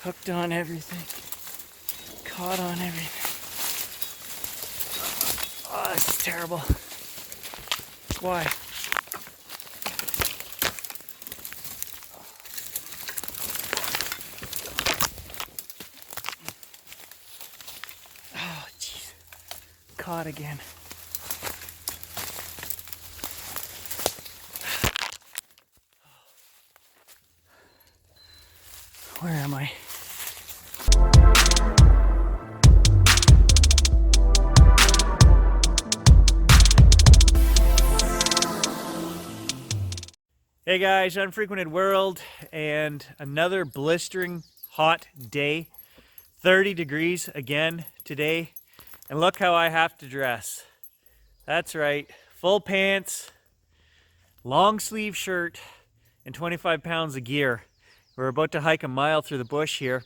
Hooked on everything. Caught on everything. Oh, this is terrible. Why? Oh, jeez. Caught again. Where am I? Hey guys, Unfrequented World, and another blistering hot day. 30 degrees again today, and look how I have to dress. That's right, full pants, long sleeve shirt, and 25 pounds of gear. We're about to hike a mile through the bush here.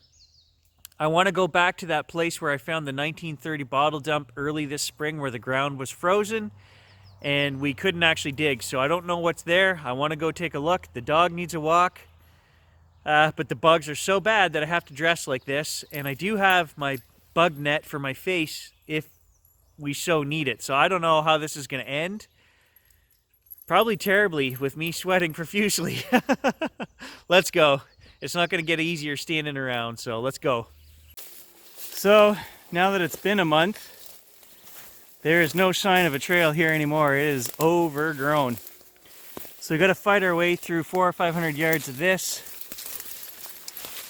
I want to go back to that place where I found the 1930 bottle dump early this spring where the ground was frozen and we couldn't actually dig, so I don't know what's there. I want to go take a look. The dog needs a walk, but the bugs are so bad that I have to dress like this, and I do have my bug net for my face if we so need it. So I don't know how this is going to end. Probably terribly with me sweating profusely. Let's go. It's not going to get easier standing around, so let's go. So now that it's been a month, there is no sign of a trail here anymore. It is overgrown. So we got to fight our way through 400 or 500 yards of this,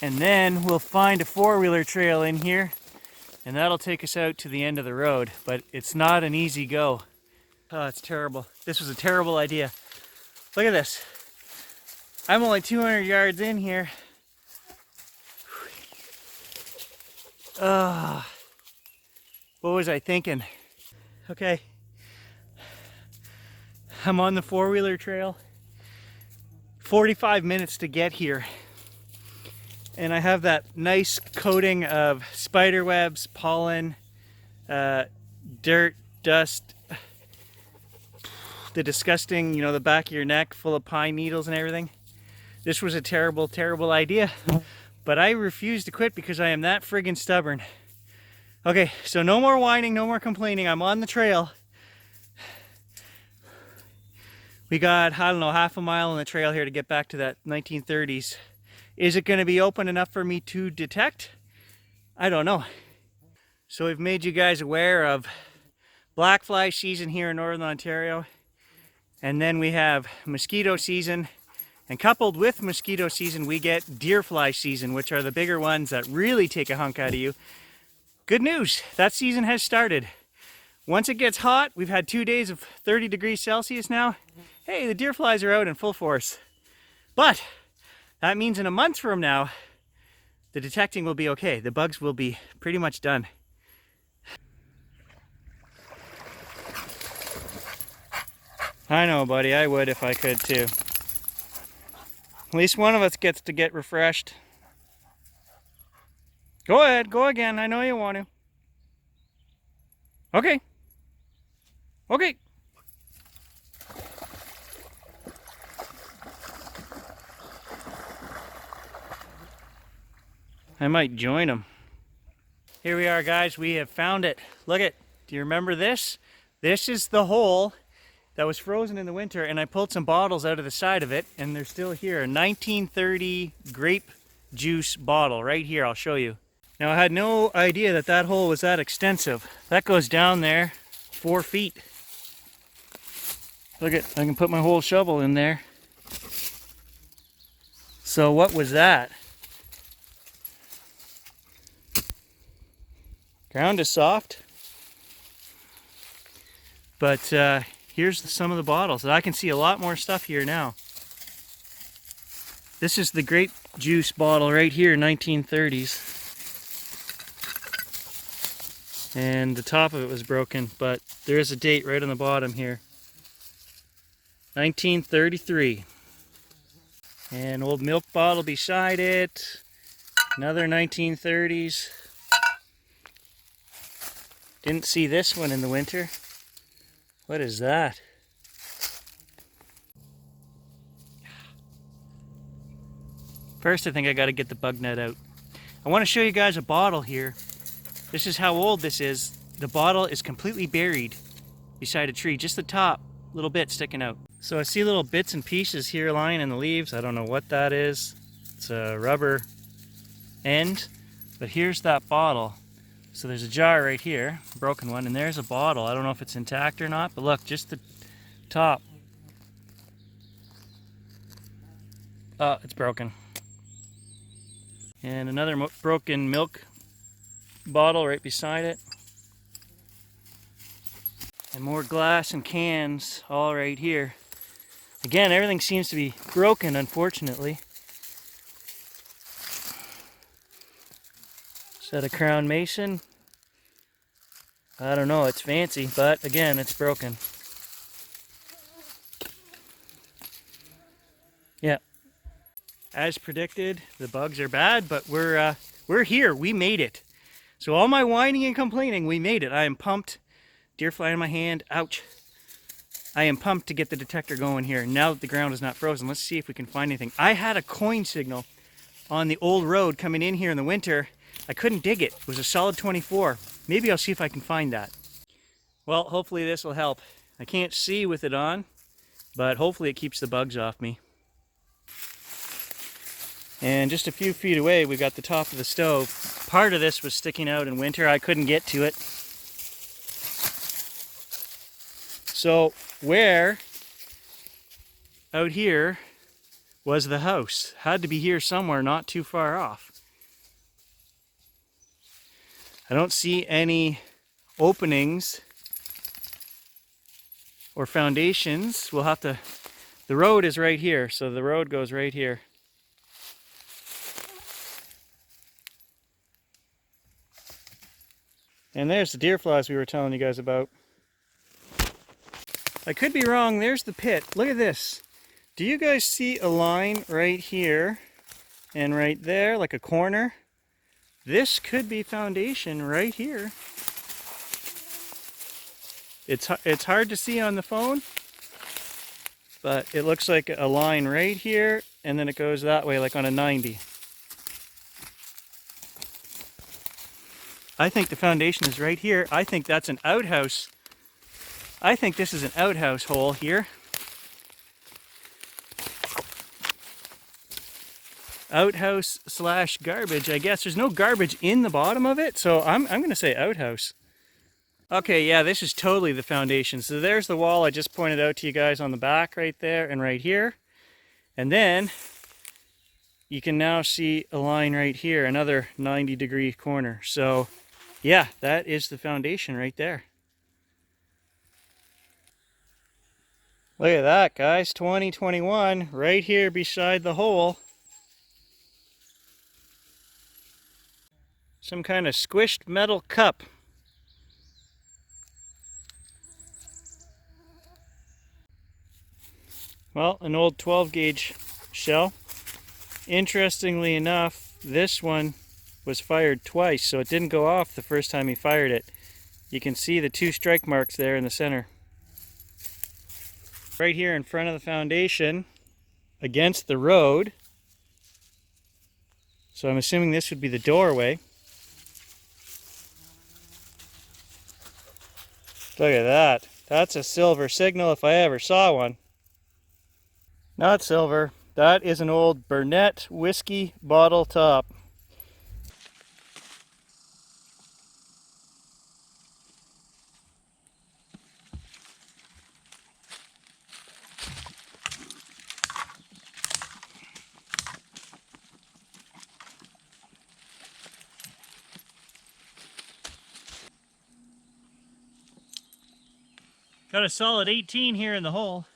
and then we'll find a four-wheeler trail in here, and that'll take us out to the end of the road. But it's not an easy go. Oh, it's terrible. This was a terrible idea. Look at this. I'm only 200 yards in here. What was I thinking? Okay, I'm on the four-wheeler trail. 45 minutes to get here. And I have that nice coating of spider webs, pollen, dirt, dust, the disgusting, the back of your neck full of pine needles and everything. This was a terrible, terrible idea. But I refuse to quit because I am that friggin' stubborn. Okay, so no more whining, no more complaining. I'm on the trail. We got, I don't know, half a mile on the trail here to get back to that 1930s. Is it going to be open enough for me to detect? I don't know. So we've made you guys aware of black fly season here in Northern Ontario. And then we have mosquito season. And coupled with mosquito season, we get deer fly season, which are the bigger ones that really take a hunk out of you. Good news, that season has started. Once it gets hot, we've had 2 days of 30 degrees Celsius now. Hey, the deer flies are out in full force. But that means in a month from now, the detecting will be okay. The bugs will be pretty much done. I know, buddy, I would if I could too. At least one of us gets to get refreshed. Go ahead, go again. I know you want to. Okay. Okay. I might join them. Here we are, guys. We have found it. Look at. Do you remember this? This is the hole that was frozen in the winter, and I pulled some bottles out of the side of it, and they're still here. A 1930 grape juice bottle right here. I'll show you. Now, I had no idea that that hole was that extensive. That goes down there 4 feet. Look at, I can put my whole shovel in there. So what was that? Ground is soft. But here's some of the bottles. I can see a lot more stuff here now. This is the grape juice bottle right here, 1930s. And the top of it was broken, but there is a date right on the bottom here. 1933. An old milk bottle beside it. Another 1930s. Didn't see this one in the winter. What is that? First, I think I got to get the bug net out. I want to show you guys a bottle here. This is how old this is. The bottle is completely buried beside a tree, just the top little bit sticking out. So I see little bits and pieces here lying in the leaves. I don't know what that is. It's a rubber end, but here's that bottle. So there's a jar right here, a broken one, and there's a bottle. I don't know if it's intact or not, but look, just the top. Oh, it's broken. And another broken milk bottle right beside it. And more glass and cans all right here. Again, everything seems to be broken, unfortunately. Is that a Crown Mason? I don't know, it's fancy, but again, it's broken. Yeah. As predicted, the bugs are bad, but we're here. We made it. So all my whining and complaining, we made it. I am pumped. Deer fly in my hand. Ouch. I am pumped to get the detector going here. Now that the ground is not frozen, let's see if we can find anything. I had a coin signal on the old road coming in here in the winter. I couldn't dig it. It was a solid 24. Maybe I'll see if I can find that. Well, hopefully this will help. I can't see with it on, but hopefully it keeps the bugs off me. And just a few feet away, we've got the top of the stove. Part of this was sticking out in winter. I couldn't get to it. So where out here was the house? Had to be here somewhere, not too far off. I don't see any openings or foundations. We'll have to, the road is right here, so the road goes right here. And there's the deer flies we were telling you guys about. I could be wrong, there's the pit. Look at this. Do you guys see a line right here and right there, like a corner? This could be foundation right here. It's hard to see on the phone, but it looks like a line right here, and then it goes that way like on a 90. I think the foundation is right here. I think that's an outhouse. I think this is an outhouse hole here. Outhouse slash garbage, I guess. There's no garbage in the bottom of it, so I'm going to say outhouse. Okay, yeah, this is totally the foundation. So there's the wall I just pointed out to you guys on the back right there and right here. And then you can now see a line right here, another 90-degree corner. So yeah, that is the foundation right there. Look at that, guys, 2021 right here beside the hole. Some kind of squished metal cup. Well, an old 12-gauge shell. Interestingly enough, this one was fired twice, so it didn't go off the first time he fired it. You can see the 2 strike marks there in the center. Right here in front of the foundation, against the road. So I'm assuming this would be the doorway. Look at that. That's a silver signal if I ever saw one. Not silver. That is an old Burnett whiskey bottle top. Got a solid 18 here in the hole.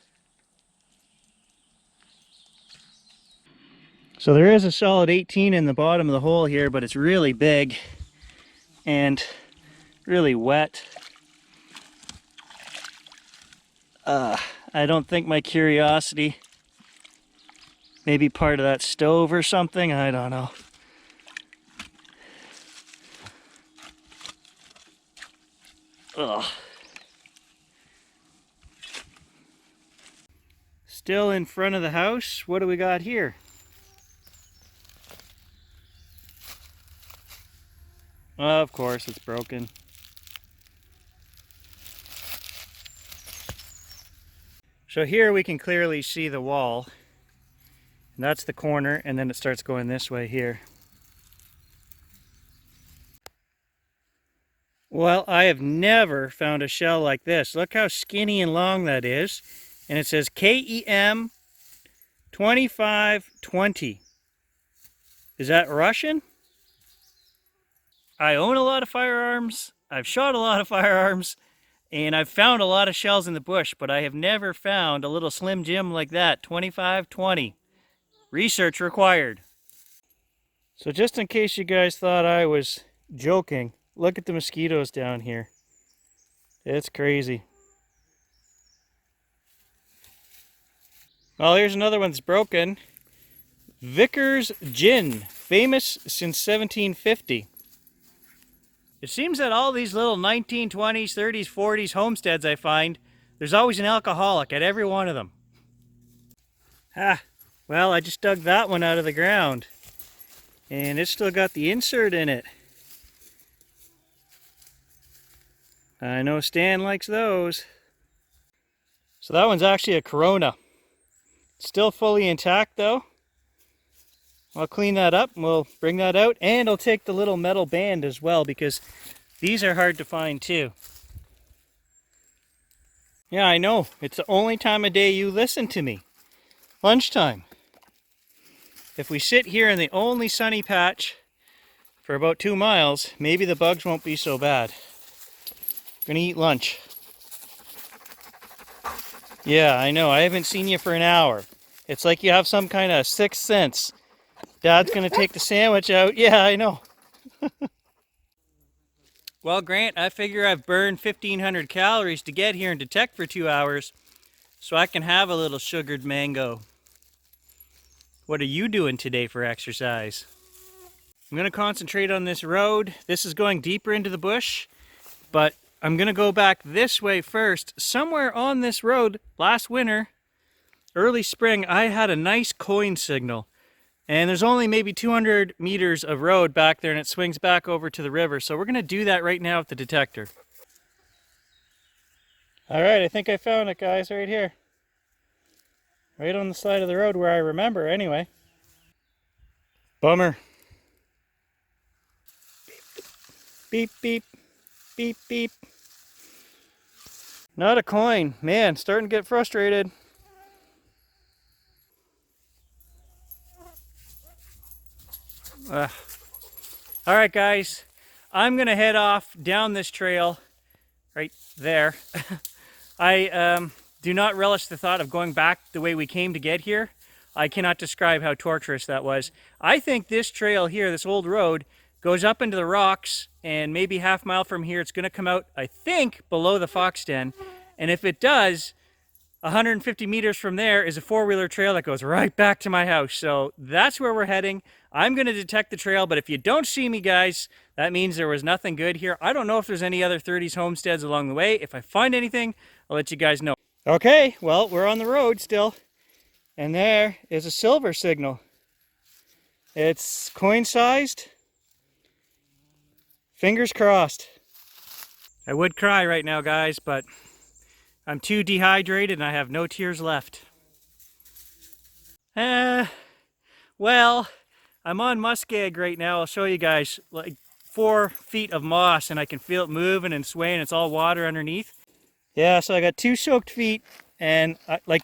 So there is a solid 18 in the bottom of the hole here, but it's really big and really wet. I don't think my curiosity, maybe part of that stove or something, I don't know. Ugh. Still in front of the house, what do we got here? Of course, it's broken. So here we can clearly see the wall. And that's the corner, and then it starts going this way here. Well, I have never found a shell like this. Look how skinny and long that is. And it says KEM 2520. Is that Russian? I own a lot of firearms. I've shot a lot of firearms. And I've found a lot of shells in the bush, but I have never found a little Slim Jim like that, 2520. Research required. So just in case you guys thought I was joking, look at the mosquitoes down here. It's crazy. Well, here's another one that's broken. Vickers Gin, famous since 1750. It seems that all these little 1920s, 30s, 40s homesteads I find, there's always an alcoholic at every one of them. Ah, well, I just dug that one out of the ground. And it's still got the insert in it. I know Stan likes those. So that one's actually a Corona. Still fully intact though. I'll clean that up and we'll bring that out, and I'll take the little metal band as well because these are hard to find too. Yeah, I know. It's the only time of day you listen to me. Lunchtime. If we sit here in the only sunny patch for about 2 miles, maybe the bugs won't be so bad. I'm gonna eat lunch. Yeah, I know. I haven't seen you for an hour. It's like you have some kind of sixth sense. Dad's gonna take the sandwich out. Yeah, I know. Well, Grant, I figure I've burned 1,500 calories to get here and detect for 2 hours, so I can have a little sugared mango. What are you doing today for exercise? I'm gonna concentrate on this road. This is going deeper into the bush, but I'm gonna go back this way first. Somewhere on this road, last winter, early spring, I had a nice coin signal. And there's only maybe 200 meters of road back there and it swings back over to the river. So we're gonna do that right now with the detector. All right, I think I found it, guys, right here. Right on the side of the road where I remember anyway. Bummer. Beep, beep, beep, beep. Not a coin. Man, starting to get frustrated. All right, guys, I'm gonna head off down this trail right there. I do not relish the thought of going back the way we came to get here. I cannot describe how torturous that was. I think this trail here, this old road, goes up into the rocks, and maybe half mile from here it's gonna come out, I think, below the fox den. And if it does, 150 meters from there is a four-wheeler trail that goes right back to my house. So that's where we're heading. I'm going to detect the trail, but if you don't see me, guys, that means there was nothing good here. I don't know if there's any other 30s homesteads along the way. If I find anything, I'll let you guys know. Okay, well, we're on the road still, and there is a silver signal. It's coin-sized. Fingers crossed. I would cry right now, guys, but I'm too dehydrated and I have no tears left. Well, I'm on muskeg right now. I'll show you guys, like 4 feet of moss, and I can feel it moving and swaying. It's all water underneath. Yeah, so I got 2 soaked feet, and like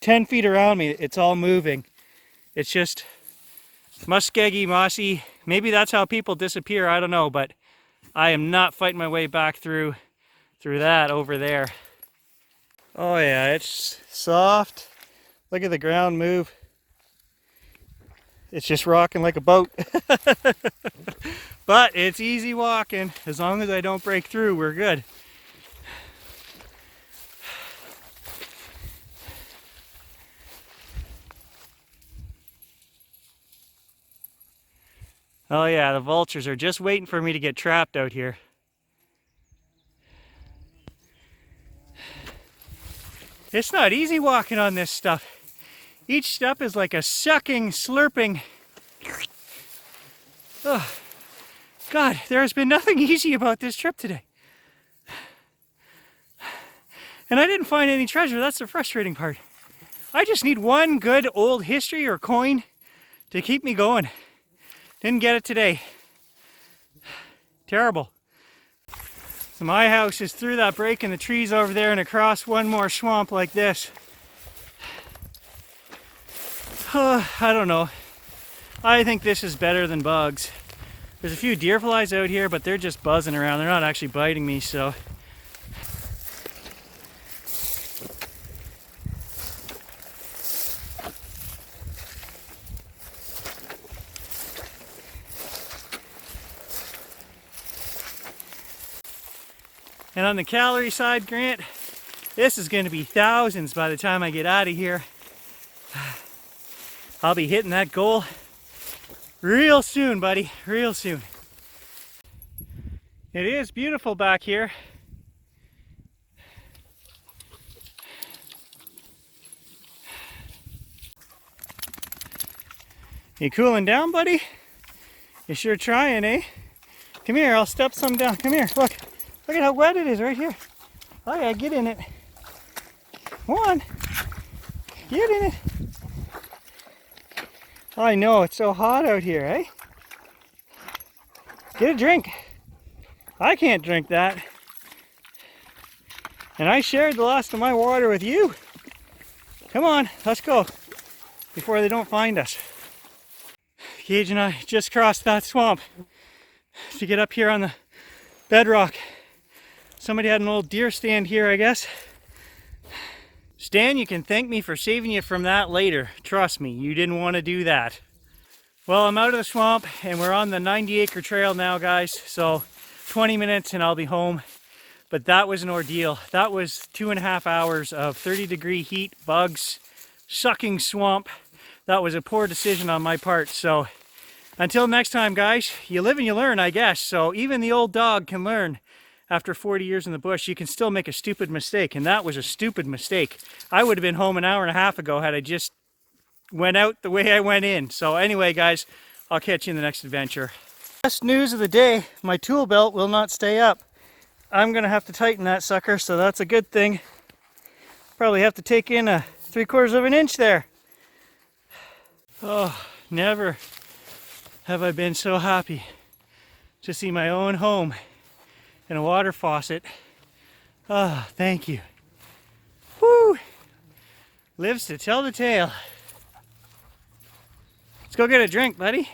10 feet around me, it's all moving. It's just muskeggy, mossy. Maybe that's how people disappear, I don't know, but I am not fighting my way back through that over there. Oh yeah, it's soft. Look at the ground move. It's just rocking like a boat. But it's easy walking. As long as I don't break through, we're good. Oh yeah, the vultures are just waiting for me to get trapped out here. It's not easy walking on this stuff. Each step is like a sucking, slurping. Oh, God, there has been nothing easy about this trip today. And I didn't find any treasure. That's the frustrating part. I just need one good old history or coin to keep me going. Didn't get it today. Terrible. So my house is through that break in the trees over there and across one more swamp like this. I don't know. I think this is better than bugs. There's a few deer flies out here, but they're just buzzing around. They're not actually biting me, so. And on the calorie side, Grant, this is going to be thousands by the time I get out of here. I'll be hitting that goal real soon, buddy, real soon. It is beautiful back here. You cooling down, buddy? You sure trying, eh? Come here, I'll step some down. Come here, look. Look at how wet it is right here. Oh yeah, get in it. Come on. Get in it. I know, it's so hot out here, eh? Get a drink. I can't drink that. And I shared the last of my water with you. Come on, let's go. Before they don't find us. Gage and I just crossed that swamp to get up here on the bedrock. Somebody had an old deer stand here, I guess. Stan, you can thank me for saving you from that later. Trust me, you didn't want to do that. Well, I'm out of the swamp and we're on the 90-acre trail now, guys. So 20 minutes and I'll be home. But that was an ordeal. That was 2.5 hours of 30-degree heat, bugs, sucking swamp. That was a poor decision on my part. So until next time, guys, you live and you learn, I guess. So even the old dog can learn. After 40 years in the bush, you can still make a stupid mistake, and that was a stupid mistake. I would have been home an hour and a half ago had I just went out the way I went in. So anyway, guys, I'll catch you in the next adventure. Best news of the day, my tool belt will not stay up. I'm gonna have to tighten that sucker, so that's a good thing. Probably have to take in a 3/4 of an inch there. Oh, never have I been so happy to see my own home and a water faucet. Ah, oh, thank you. Woo! Lives to tell the tale. Let's go get a drink, buddy.